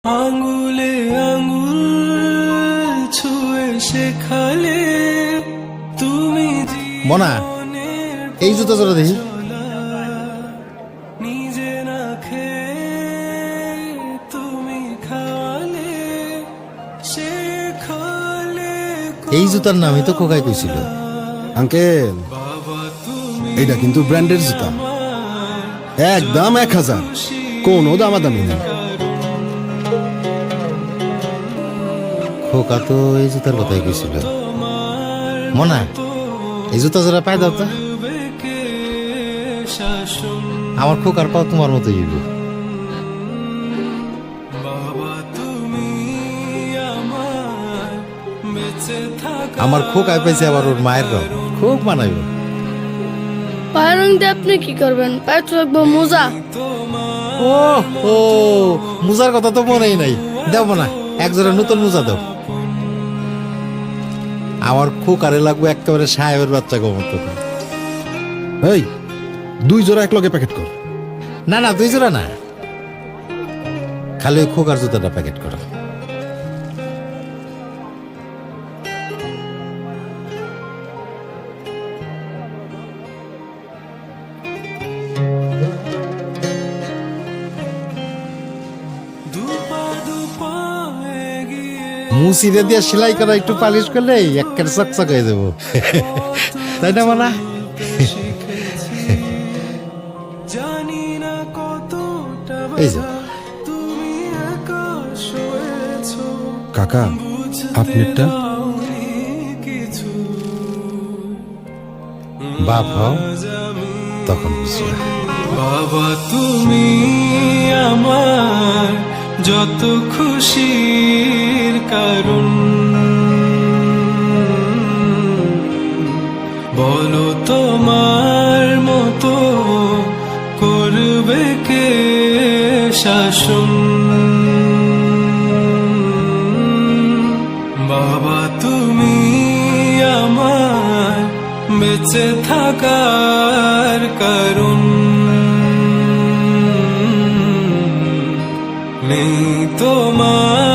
আঙ্গুলে আঙ্গুল ছুঁয়ে শেখালে তুমি মনা এই জুতো জোড়া দেখি নিজে না খেয়ে তুমি খাওয়ালে শেখালে এই জুতার নামই তো খোকাই কইছিল। আঙ্কেল এটা কিন্তু ব্র্যান্ডের জুতা, একদম 1000, কোনো দামাদামি নেই। খোকা তো এই জুতার কথাই কইছিল। মনা এই জুতা জোড়া পাই দাও তো, আমার খোকার পাও তোমার মতো হইব। আমার খোকায় পাইছে আবার ওর মায়ের রং, খুব মানাইব। পায়ের রং দিয়ে আপনি কি করবেন? পায়ে তো রাখবো মোজা। ও ও মুজার কথা তো মনেই নাই। দেব না, এক জোড়া নতুন মুজা দাও। আমার খোকারে লাগবে একেবারে সাহেবের বাচ্চা মতো। এই 2 জোড়া এক লগে প্যাকেট কর। না না 2 জোড়া না, খালি ওই খোকার জুতাটা প্যাকেট করো। মুসিরে দিয়ে সেলাই করা একটু পালিশ করলে একেবারে চকচক হয়ে যাবো, তাই না মানা? জানি না কতটা এই যে তুমি একা শুয়েছো কাকা আপনারটা কিছু বাপ হও তখন বুঝবে। বাবা তুমি আমার যত খুশির কারণ, বলো তোমার মতো করবে কে শাসন। বাবা তুমি আমার বেঁচে থাকার কারণ, নেই তোমার